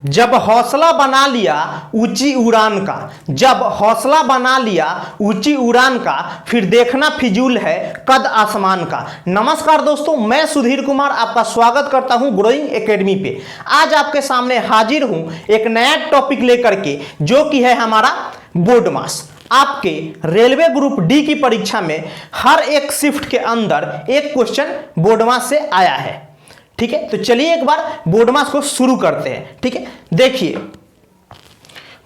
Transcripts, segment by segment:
जब हौसला बना लिया ऊंची उड़ान का, जब हौसला बना लिया ऊंची उड़ान का, फिर देखना फिजूल है कद आसमान का। नमस्कार दोस्तों, मैं सुधीर कुमार आपका स्वागत करता हूं ग्रोइंग एकेडमी पे। आज आपके सामने हाजिर हूं एक नया टॉपिक लेकर के, जो कि है हमारा बोर्ड मास। आपके रेलवे ग्रुप डी की परीक्षा में हर एक शिफ्ट के अंदर एक क्वेश्चन बोर्ड मास से आया है। ठीक है, तो चलिए एक बार बोर्ड मास को शुरू करते हैं। ठीक है, देखिए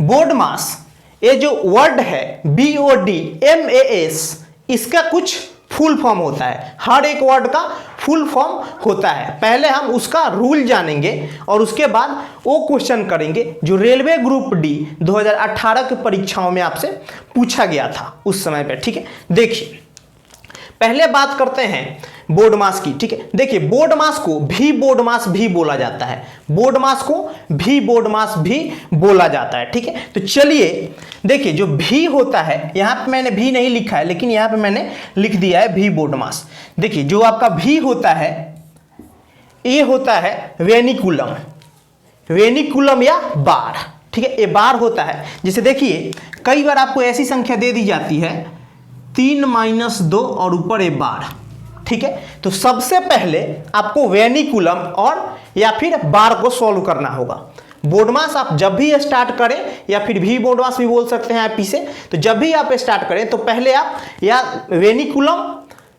बोर्ड मास, ये जो वर्ड है BODMAS, इसका कुछ फुल फॉर्म होता है। हर एक वर्ड का फुल फॉर्म होता है। पहले हम उसका रूल जानेंगे और उसके बाद वो क्वेश्चन करेंगे जो रेलवे ग्रुप डी 2018 की परीक्षाओं में आपसे पूछा गया था उस समय पे। ठीक है, देखिए पहले बात करते हैं बोर्ड मास की। ठीक है, देखिए बोर्ड मास को भी बोर्ड मास भी बोला जाता है, बोर्ड मास को भी बोर्ड मास भी बोला जाता है। ठीक है, तो चलिए देखिए जो भी होता है, यहां पे मैंने भी नहीं लिखा है लेकिन यहां पे मैंने लिख दिया है भी बोर्ड मास। देखिए जो आपका भी होता है, ये होता है वेनिकुलम, वेनिकुलम या बार। ठीक है, ये बार होता है। जैसे देखिए कई बार आपको ऐसी संख्या दे दी जाती है 3 - 2 और ऊपर ए बार। ठीक है, तो सबसे पहले आपको वेनिकुलम और या फिर बार को सॉल्व करना होगा। बोर्ड मास आप जब भी स्टार्ट करें, या फिर भी बोर्ड मास भी बोल सकते हैं आप इसे, तो जब भी आप स्टार्ट करें तो पहले आप या वेनिकुलम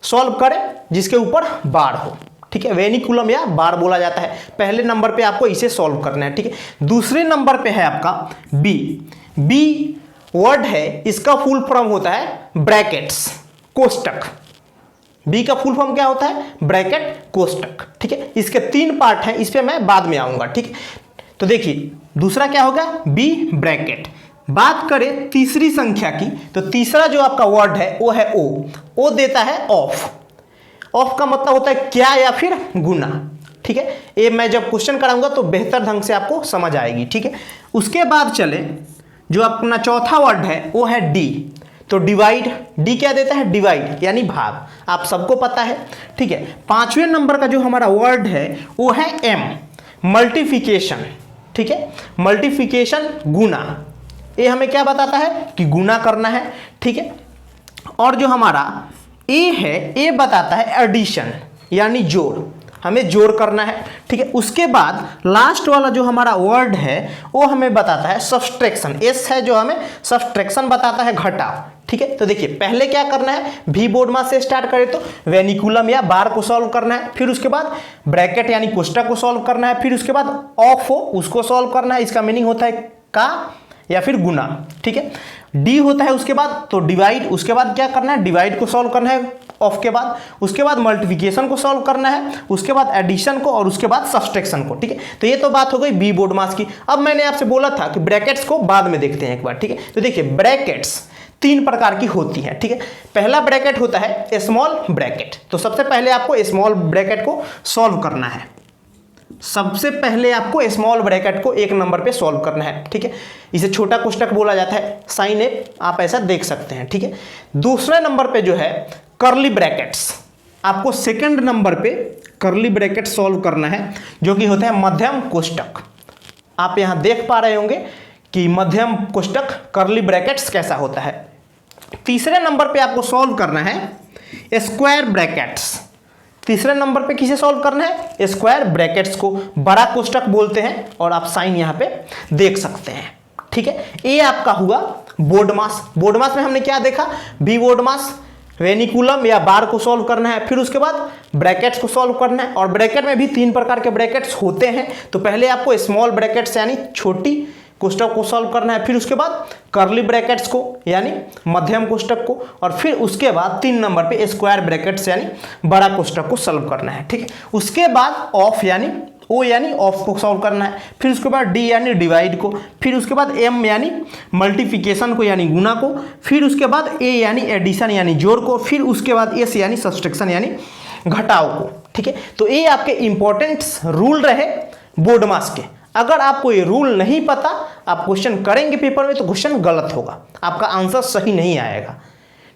सॉल्व करें जिसके ऊपर बार हो। ठीक है, वेनिकुलम या बार बोला जाता है। पहले नंबर पे आपको इसे सॉल्व करना है। ठीक है, दूसरे नंबर पे है आपका बी वर्ड है, इसका फुल फॉर्म होता है ब्रैकेट्स, कोष्टक। बी का फुल फॉर्म क्या होता है? ब्रैकेट, कोष्टक। ठीक है, इसके 3 पार्ट हैं, इस पे मैं बाद में आऊंगा। ठीक है, तो देखिए दूसरा क्या होगा? B bracket. बात करें तीसरी संख्या की, तो तीसरा जो आपका वर्ड है वो है ओ देता है ऑफ। ऑफ का मतलब होता है क्या या फिर गुना। ठीक है, ये मैं जब क्वेश्चन कराऊंगा तो बेहतर ढंग से आपको समझ आएगी। ठीक है, उसके बाद चले जो अपना चौथा वर्ड है वो है डी। तो डिवाइड, डी क्या देता है? डिवाइड यानी भाग, आप सबको पता है। ठीक है, 5वें नंबर का जो हमारा वर्ड है वो है एम, मल्टीप्लिकेशन। ठीक है, मल्टीप्लिकेशन, गुना। ये हमें क्या बताता है कि गुना करना है। ठीक है, और जो हमारा ए है, ये बताता है एडिशन यानी जोड़, हमें जोड़ करना है। ठीक है, उसके बाद लास्ट वाला जो हमारा वर्ड है वो हमें बताता है सब्सट्रैक्शन। एस है जो हमें सब्सट्रैक्शन बताता है, घटाव। ठीक है, तो देखिए पहले क्या करना है, भी बोर्ड मास से स्टार्ट करें तो वेनिकुलम या बार को सॉल्व करना है, फिर उसके बाद ब्रैकेट यानी कोष्टक को सॉल्व करना है, फिर उसके बाद ऑफ हो उसको सॉल्व करना है। इसका मीनिंग होता है का या फिर गुना। ठीक है, डी होता है उसके बाद तो डिवाइड, उसके बाद क्या करना है? डिवाइड को सॉल्व करना है ऑफ के बाद, उसके बाद मल्टीप्लिकेशन को सॉल्व करना है, उसके बाद एडिशन को, और उसके बाद सब्सट्रैक्शन को। ठीक है, तो ये तो बात हो गई बी बोर्ड मास की। अब मैंने आपसे बोला था कि ब्रैकेट्स को बाद में देखते हैं एक बार। ठीक है, तो देखिए ब्रैकेट्स 3 प्रकार की होती है। ठीक है, पहला ब्रैकेट होता है स्मॉल ब्रैकेट। तो सबसे पहले आपको स्मॉल ब्रैकेट को सॉल्व करना है, सबसे पहले आपको स्मॉल ब्रैकेट को 1 नंबर पे सॉल्व करना है। ठीक है, इसे छोटा कोष्टक बोला जाता है, साइन ए आप ऐसा देख सकते हैं। ठीक है, दूसरे नंबर पे जो है कर्ली ब्रैकेट्स, आपको सेकंड नंबर पे कर्ली ब्रैकेट सॉल्व करना है, जो कि होता है मध्यम कोष्टक। आप यहां देख पा रहे होंगे कि मध्यम कोष्टक कर्ली ब्रैकेट्स कैसा होता है। तीसरे नंबर पे आपको सॉल्व करना है स्क्वायर ब्रैकेट्स। तीसरे नंबर पे किसे सॉल्व करना है? स्क्वायर ब्रैकेट्स को, बड़ा कोष्टक बोलते हैं, और आप साइन यहां पे देख सकते हैं। ठीक है, ये आपका हुआ बोर्ड मास। बोर्ड मास में हमने क्या देखा? बी बोर्ड मास, वेनिकुलम या बार को सॉल्व करना है, फिर उसके बाद ब्रैकेट्स को सॉल्व करना है। और ब्रैकेट में भी 3 प्रकार के ब्रैकेट्स होते हैं। तो पहले आपको स्मॉल ब्रैकेट्स यानी छोटी कोष्टक को सॉल्व करना है, फिर उसके बाद कर्ली ब्रैकेट्स को यानी मध्यम कोष्टक को, और फिर उसके बाद 3 नंबर पे स्क्वायर ब्रैकेट्स यानी बड़ा कोष्टक को सॉल्व करना है। ठीक है, उसके बाद ऑफ यानी ओ यानी ऑफ को सॉल्व करना है, फिर उसके बाद डी यानी डिवाइड को, फिर उसके बाद एम यानी मल्टीप्लिकेशन को यानी गुना को, फिर उसके बाद ए यानी एडिशन यानी जोड़ को, फिर उसके बाद एस यानी सब्सट्रैक्शन यानी घटाव को। ठीक है, तो ये आपके इंपॉर्टेंट रूल रहे बोर्ड मास के। अगर आपको ये रूल नहीं पता, आप क्वेश्चन करेंगे पेपर में तो क्वेश्चन गलत होगा, आपका आंसर सही नहीं आएगा।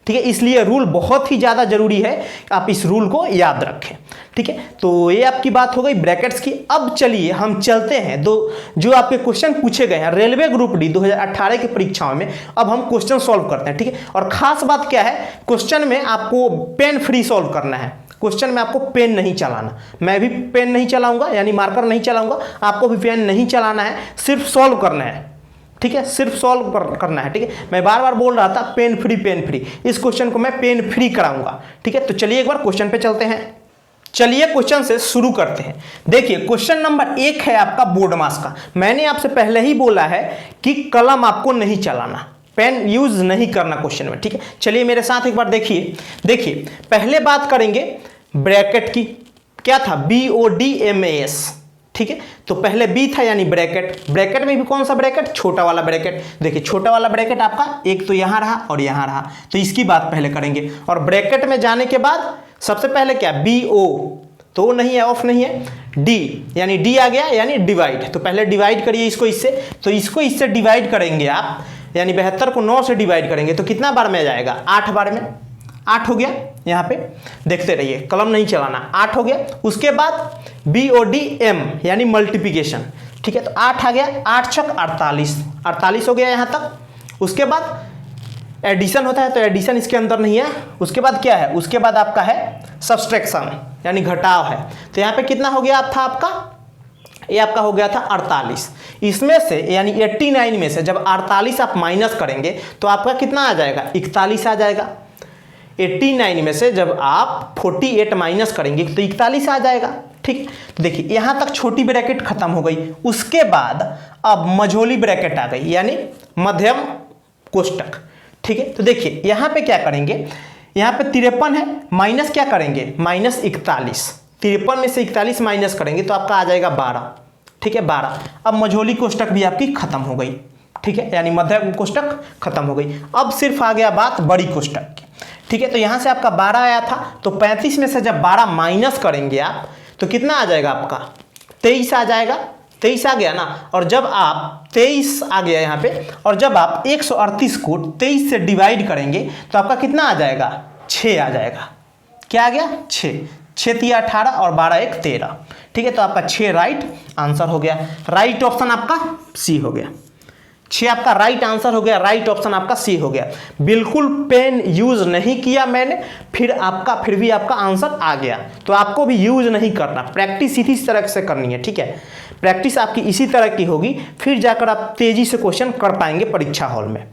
ठीक है, इसलिए रूल बहुत ही ज़्यादा जरूरी है, आप इस रूल को याद रखें। ठीक है, तो ये आपकी बात हो गई ब्रैकेट्स की। अब चलिए हम चलते हैं दो जो आपके क्वेश्चन पूछे गए हैं रेलवे ग्रुप डी 2018 की परीक्षाओं में। अब हम क्वेश्चन सॉल्व करते हैं, ठीक है। और खास बात क्या है, क्वेश्चन में आपको पेन फ्री सॉल्व करना है। क्वेश्चन में आपको पेन नहीं चलाना, मैं भी पेन नहीं चलाऊंगा यानी मार्कर नहीं चलाऊंगा, आपको भी पेन नहीं चलाना है, सिर्फ सॉल्व करना है, ठीक है, सिर्फ सॉल्व करना है, ठीक है। मैं बार बार बोल रहा था पेन फ्री, इस क्वेश्चन को मैं पेन फ्री कराऊंगा, ठीक है। तो चलिए एक बार क्वेश्चन पे चलते हैं। चलिए क्वेश्चन से शुरू करते हैं। देखिए क्वेश्चन नंबर 1 है आपका बोर्ड मास का। मैंने आपसे पहले ही बोला है कि कलम आपको नहीं चलाना, पेन यूज नहीं करना क्वेश्चन में, ठीक है। चलिए मेरे साथ एक बार देखिए पहले बात करेंगे ब्रैकेट की। क्या था, BODMAS, ठीक है। तो पहले बी था यानी ब्रैकेट में भी कौन सा ब्रैकेट, छोटा वाला ब्रैकेट। देखिए छोटा वाला ब्रैकेट आपका एक तो यहां रहा और यहां रहा, तो इसकी बात पहले करेंगे। और ब्रैकेट में जाने के बाद सबसे पहले क्या, BO, तो वो नहीं है, ऑफ नहीं है, डी यानी डी आ गया यानी डिवाइड। तो पहले डिवाइड करिए इसको इससे, तो इसको इससे डिवाइड करेंगे आप, यानी 72 को 9 से डिवाइड करेंगे तो कितना बार में जाएगा, 8 बार में। 8 हो गया, यहाँ पे देखते रहिए, कलम नहीं चलाना, 8 हो गया। उसके बाद BODM यानी मल्टीप्लिकेशन, ठीक है। तो 8 आ गया, 8 छक 48 हो गया यहाँ तक। उसके बाद एडिशन होता है तो एडिशन इसके अंदर नहीं है। उसके बाद क्या है, उसके बाद आपका है सब्सट्रैक्शन यानी घटाव है। तो यहाँ पे कितना हो गया था आपका, ये आपका हो गया था 48। इसमें से यानी 89 में से जब 48 आप माइनस करेंगे तो आपका कितना आ जाएगा, 41 आ जाएगा। 89 में से जब आप 48 माइनस करेंगे तो 41 आ जाएगा, ठीक। तो देखिए यहाँ तक छोटी ब्रैकेट खत्म हो गई। उसके बाद अब मझोली ब्रैकेट आ गई यानी मध्यम कोष्टक, ठीक है। तो देखिए यहाँ पे क्या करेंगे, यहाँ पे 53 है, माइनस क्या करेंगे, -41। 53 में से 41 माइनस करेंगे तो आपका आ जाएगा 12, ठीक है, 12। अब मझोली कोष्टक भी आपकी खत्म हो गई, ठीक है, यानी मध्यम कोष्टक खत्म हो गई। अब सिर्फ आ गया बात बड़ी कोष्टक की, ठीक है। तो यहाँ से आपका 12 आया था, तो 35 में से जब 12 माइनस करेंगे आप तो कितना आ जाएगा आपका, 23 आ जाएगा। 23 आ गया ना, और जब आप 23 आ गया यहाँ पे, और जब आप 138 को 23 से डिवाइड करेंगे तो आपका कितना आ जाएगा, 6 आ जाएगा। क्या आ गया, 6 3 18 और 12 1 13, ठीक है। तो आपका 6 राइट आंसर हो गया। राइट ऑप्शन आपका सी हो गया, 6 आपका राइट आंसर हो गया, राइट ऑप्शन आपका सी हो गया। बिल्कुल पेन यूज नहीं किया मैंने, फिर भी आपका आंसर आ गया। तो आपको भी यूज नहीं करना, प्रैक्टिस इसी तरह से करनी है, ठीक है। प्रैक्टिस आपकी इसी तरह की होगी, फिर जाकर आप तेजी से क्वेश्चन कर पाएंगे परीक्षा हॉल में,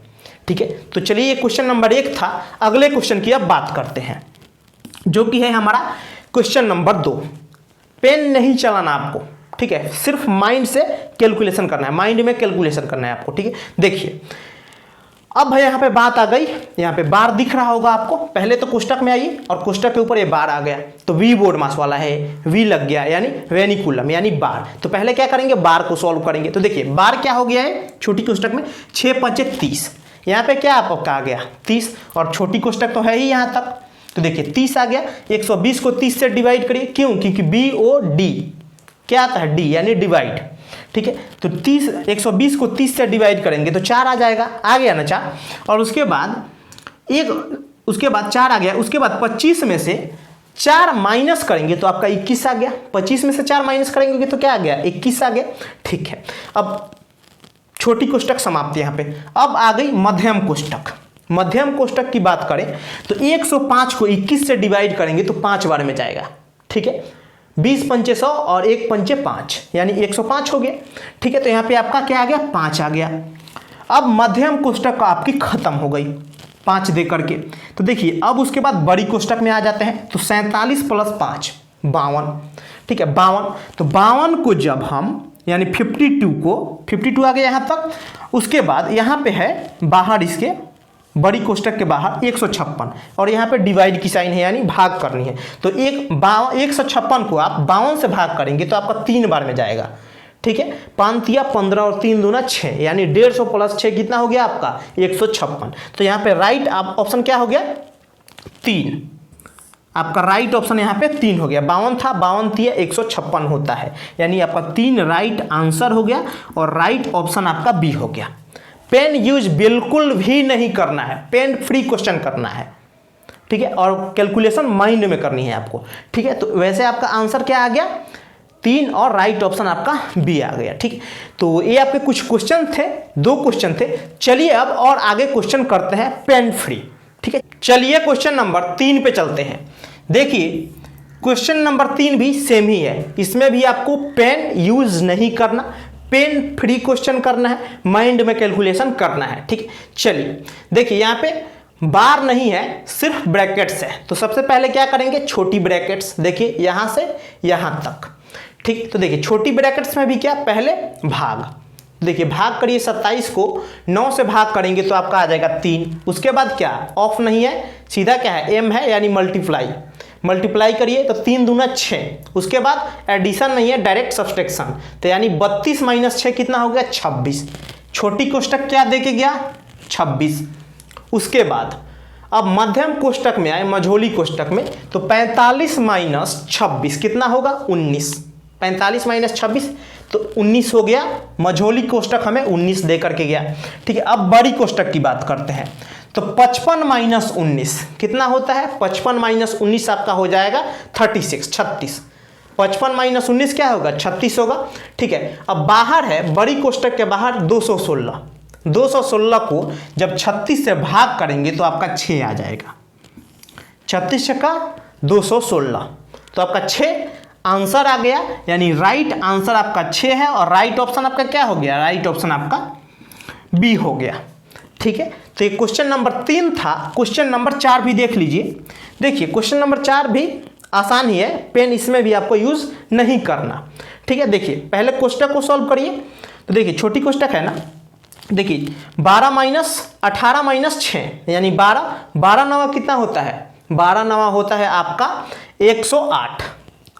ठीक है। तो चलिए ये क्वेश्चन नंबर 1 था। अगले क्वेश्चन की अब बात करते हैं जो कि है हमारा क्वेश्चन नंबर 2। पेन नहीं चलाना आपको, ठीक है, सिर्फ माइंड से कैलकुलेशन करना है, माइंड में कैलकुलेशन करना है आपको, ठीक है। देखिए अब है यहाँ पे बात आ गई, यहाँ पे बार दिख रहा होगा आपको। पहले तो कोष्टक में आइए और कोष्टक के ऊपर ये बार आ गया, तो वी बोर्ड मास वाला है, वी लग गया यानी वेनिकुलम यानी बार। तो पहले क्या करेंगे, बार को सॉल्व करेंगे। तो देखिए बार क्या हो गया है छोटी कोष्टक में, 6 5 30, यहाँ पे क्या आपका आ गया 30, और छोटी कोष्टक तो है ही यहाँ तक। तो देखिए 30 आ गया, 120 को 30 से डिवाइड करिए, क्यों, क्योंकि BOD क्या आता है, डी यानी डिवाइड, ठीक है। तो 120 को 30 से डिवाइड करेंगे तो 4 आ जाएगा, आ गया ना 4। और उसके बाद 4 आ गया। उसके बाद 25 में से 4 माइनस करेंगे तो आपका 21 आ गया। 25 में से 4 माइनस करेंगे तो क्या आ गया, 21 आ गया, ठीक है। अब छोटी कोष्टक समाप्त यहाँ पे। अब आ गई मध्यम कोष्टक। मध्यम कोष्टक की बात करें तो 105 को 21 से डिवाइड करेंगे तो 5 बार में जाएगा, ठीक है। 20 पंचे 100 और 1 पंचे 5 यानी 105 हो गया, ठीक है। तो यहाँ पे आपका क्या आ गया, 5 आ गया। अब मध्यम कोष्टक आपकी खत्म हो गई 5 दे करके। तो देखिए अब उसके बाद बड़ी कोष्टक में आ जाते हैं, तो 47 + 5 52, ठीक है, 52। तो 52 को जब हम यानी 52 आ गया यहाँ तक। उसके बाद यहाँ पे है बाहर, इसके बड़ी कोष्टक के बाहर 156, और यहाँ पे डिवाइड की साइन है यानी भाग करनी है। तो 156 को आप 52 से भाग करेंगे तो आपका 3 बार में जाएगा, ठीक है। 5 तिया 15 और 3 दूना 6 यानी 150 + 6 कितना हो गया आपका 156। तो यहाँ पे राइट ऑप्शन क्या हो गया 3, आपका राइट ऑप्शन यहाँ पे 3 हो गया। 52 था, 52 तिया 156 होता है, यानी आपका 3 राइट आंसर हो गया और राइट ऑप्शन आपका बी हो गया। पेन यूज बिल्कुल भी नहीं करना है, पेन फ्री क्वेश्चन करना है, ठीक है, और कैलकुलेशन माइंड में करनी है आपको, ठीक है। तो वैसे आपका आंसर क्या आ गया 3 और राइट ऑप्शन आपका बी आ गया, ठीक है। तो ये आपके कुछ क्वेश्चन थे, 2 क्वेश्चन थे। चलिए अब और आगे क्वेश्चन करते हैं पेन फ्री, ठीक है। चलिए क्वेश्चन नंबर 3 पे चलते हैं। देखिए क्वेश्चन नंबर 3 भी सेम ही है, इसमें भी आपको पेन यूज नहीं करना, पेन फ्री क्वेश्चन करना है, माइंड में कैलकुलेशन करना है, ठीक है। चलिए देखिए यहाँ पे बार नहीं है, सिर्फ ब्रैकेट्स है। तो सबसे पहले क्या करेंगे, छोटी ब्रैकेट्स, देखिए यहां से यहां तक, ठीक। तो देखिए छोटी ब्रैकेट्स में भी क्या, पहले भाग, देखिए भाग करिए 27 को 9 से भाग करेंगे तो आपका आ जाएगा 3। उसके बाद क्या, ऑफ नहीं है, सीधा क्या है, एम है, यानी मल्टीप्लाई, मल्टीप्लाई करिए तो 3 दूना 6। उसके बाद एडिशन नहीं है, डायरेक्ट सब्सट्रैक्शन, तो यानी 32 माइनस 6 कितना हो गया, 26। छोटी कोष्टक क्या देके गया, 26। उसके बाद अब मध्यम कोष्टक में आए, मझोली कोष्टक में, तो 45 माइनस 26 कितना होगा, 19। 45 माइनस 26 तो 19 हो गया। मझोली कोष्टक हमें 19 दे करके गया, ठीक है। अब बड़ी कोष्टक की बात करते हैं, तो 55 माइनस 19 कितना होता है, 55 माइनस 19 आपका हो जाएगा 36। 55 माइनस 19 क्या होगा, 36 होगा, ठीक है। अब बाहर है, बड़ी कोष्टक के बाहर 216 को जब 36 से भाग करेंगे तो आपका 6 आ जाएगा। 36 का 216 तो आपका 6 आंसर आ गया, यानी राइट आंसर आपका 6 है। और राइट ऑप्शन आपका क्या हो गया, राइट ऑप्शन आपका बी हो गया, ठीक है। तो ये क्वेश्चन नंबर 3 था। क्वेश्चन नंबर 4 भी देख लीजिए। देखिए क्वेश्चन नंबर 4 भी आसान ही है, पेन इसमें भी आपको यूज नहीं करना, ठीक है। देखिए पहले कोष्टक को सॉल्व करिए। तो देखिए छोटी कोष्टक है ना, देखिए 12 माइनस 18 माइनस 6 यानी 12 नवा कितना होता है, 12 नवा होता है आपका 108।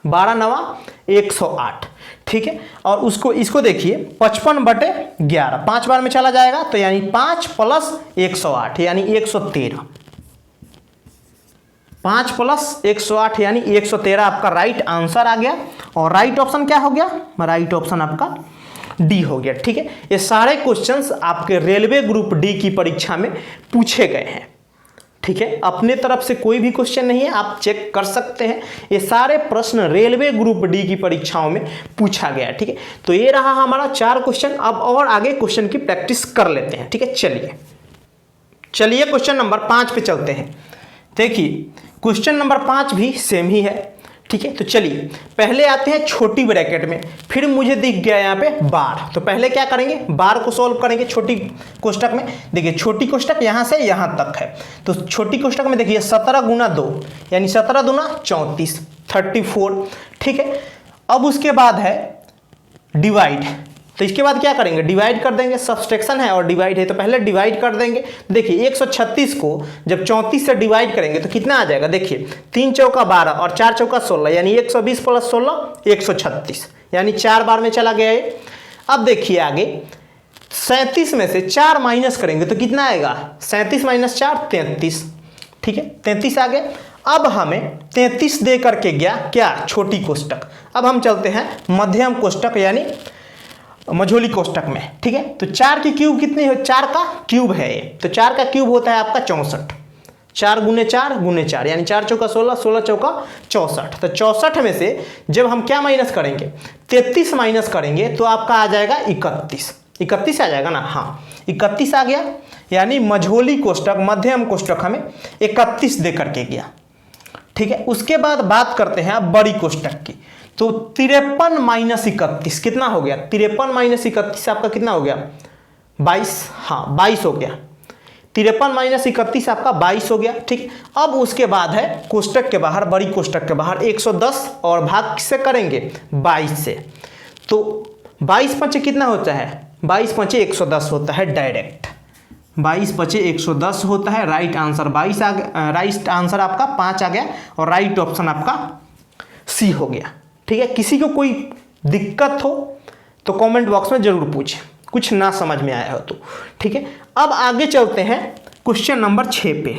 12 नवा 108, ठीक है। और उसको इसको देखिए 55/11 5 बार में चला जाएगा, तो यानी 5 प्लस 108 यानी 113। 5 प्लस 108 यानी 113 आपका राइट आंसर आ गया। और राइट ऑप्शन क्या हो गया, राइट ऑप्शन आपका डी हो गया, ठीक है। ये सारे क्वेश्चंस आपके रेलवे ग्रुप डी की परीक्षा में पूछे गए हैं, ठीक है। अपने तरफ से कोई भी क्वेश्चन नहीं है, आप चेक कर सकते हैं। ये सारे प्रश्न रेलवे ग्रुप डी की परीक्षाओं में पूछा गया है, ठीक है। तो ये रहा हमारा 4 क्वेश्चन। अब और आगे क्वेश्चन की प्रैक्टिस कर लेते हैं, ठीक है। चलिए क्वेश्चन नंबर 5 पे चलते हैं। देखिए क्वेश्चन नंबर 5 भी सेम ही है, ठीक है। तो चलिए पहले आते हैं छोटी ब्रैकेट में, फिर मुझे दिख गया यहाँ पे बार, तो पहले क्या करेंगे, बार को सॉल्व करेंगे छोटी कोष्टक में। देखिए छोटी कोष्टक यहाँ से यहाँ तक है, तो छोटी कोष्टक में देखिए 17 गुना 2 यानी 17 दूना 34, 34, ठीक है। अब उसके बाद है डिवाइड, तो इसके बाद क्या करेंगे, डिवाइड कर देंगे, सब्सट्रैक्शन है और डिवाइड है, तो पहले डिवाइड कर देंगे। देखिए 136 को जब 34 से डिवाइड करेंगे तो कितना आ जाएगा, देखिए 3 चौका 12 और 4 चौका 16 यानी 120 प्लस 16 136 यानी 4 बार में चला गया है। अब देखिए आगे 37 में से 4 माइनस करेंगे तो कितना आएगा, 37 माइनस 4 33, ठीक है, 33 आ गया। अब हमें 33 दे करके गया क्या, छोटी कोष्टक। अब हम चलते हैं मध्यम कोष्टक यानी मझोली कोष्टक में, ठीक है। तो 4 की क्यूब कितनी है, 4 का क्यूब है ये, तो 4 का क्यूब होता है आपका 64। 4 गुने 4 गुने 4 यानी 4 चौका 16, 16 चौका 64। तो 64 में से जब हम क्या माइनस करेंगे, 33 माइनस करेंगे तो आपका आ जाएगा 31। 31 आ जाएगा ना, हाँ 31 आ गया। यानी मझोली कोष्टक मध्यम कोष्टक हमें 31 दे करके गया, ठीक है। उसके बाद बात करते हैं अब बड़ी कोष्टक की, तो 53 माइनस 31 कितना हो गया, 53 माइनस 31 आपका कितना हो गया, 22, हाँ 22 हो गया। 53 माइनस 31 आपका 22 हो गया, ठीक। अब उसके बाद है कोष्टक के बाहर, बड़ी कोष्टक के बाहर 110 और भाग किससे करेंगे, 22 से। तो 22 पचे कितना होता है, 22 पचे 110 होता है डायरेक्ट, 22 पचे 110 होता है। राइट आंसर 22 आ गया, राइट आंसर आपका 5 आ गया और राइट ऑप्शन आपका सी हो गया, ठीक है। किसी को कोई दिक्कत हो तो कमेंट बॉक्स में जरूर पूछें, कुछ ना समझ में आया हो तो, ठीक है। अब आगे चलते हैं क्वेश्चन नंबर 6 पे।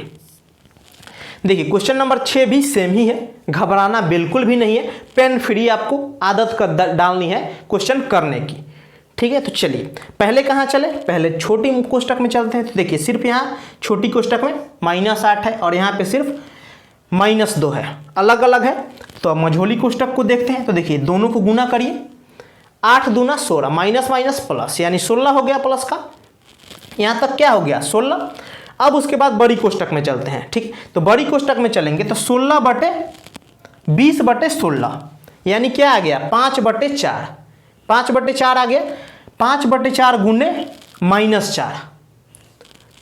देखिए क्वेश्चन नंबर 6 भी सेम ही है, घबराना बिल्कुल भी नहीं है, पेन फ्री आपको आदत कर डालनी है क्वेश्चन करने की, ठीक है। तो चलिए पहले कहाँ चले, पहले छोटी कोष्टक में चलते हैं। तो देखिए सिर्फ यहाँ छोटी कोष्टक में -8 है और यहाँ पे सिर्फ -2 है, अलग अलग है। तो अब मझोली कोष्टक को देखते हैं। तो देखिए दोनों को गुना करिए, 8 दूना 16, माइनस माइनस प्लस, यानी 16 हो गया प्लस का। यहाँ तक क्या हो गया 16। अब उसके बाद बड़ी कोष्टक में चलते हैं। ठीक, तो बड़ी कोष्टक में चलेंगे तो 16/20/16, यानी क्या आ गया 5/4, 5/4 आ गया। 5/4 गुने -4,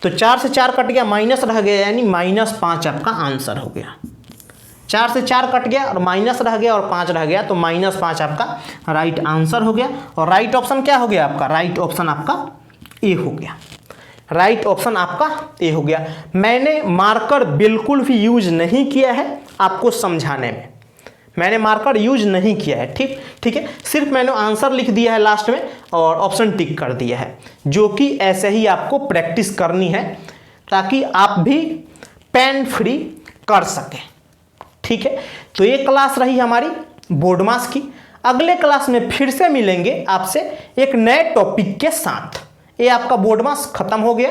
तो 4 से 4 कट गया, माइनस रह गया, यानी -5 आपका आंसर हो गया। 4 से 4 कट गया और माइनस रह गया और 5 रह गया, तो -5 आपका राइट आंसर हो गया। और राइट ऑप्शन क्या हो गया आपका, राइट ऑप्शन आपका ए हो गया। राइट ऑप्शन आपका ए हो गया। मैंने मार्कर बिल्कुल भी यूज नहीं किया है आपको समझाने में, मैंने मार्कर यूज नहीं किया है। ठीक है, सिर्फ मैंने आंसर लिख दिया है लास्ट में और ऑप्शन टिक कर दिया है, जो कि ऐसे ही आपको प्रैक्टिस करनी है ताकि आप भी पेन फ्री कर सकें। ठीक है, तो ये क्लास रही हमारी बोर्ड मास की। अगले क्लास में फिर से मिलेंगे आपसे एक नए टॉपिक के साथ। ये आपका बोर्ड मास खत्म हो गया।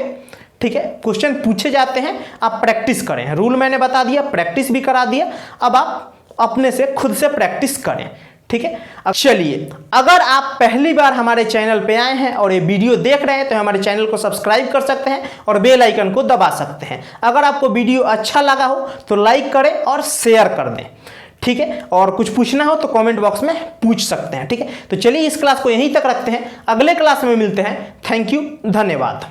ठीक है, क्वेश्चन पूछे जाते हैं, आप प्रैक्टिस करें। रूल मैंने बता दिया, प्रैक्टिस भी करा दिया, अब आप अपने से खुद से प्रैक्टिस करें। ठीक है, अब चलिए, अगर आप पहली बार हमारे चैनल पे आए हैं और ये वीडियो देख रहे हैं तो हमारे चैनल को सब्सक्राइब कर सकते हैं और बेल आइकन को दबा सकते हैं। अगर आपको वीडियो अच्छा लगा हो तो लाइक करें और शेयर कर दें। ठीक है, और कुछ पूछना हो तो कमेंट बॉक्स में पूछ सकते हैं। ठीक है, तो चलिए इस क्लास को यहीं तक रखते हैं, अगले क्लास में मिलते हैं। थैंक यू, धन्यवाद।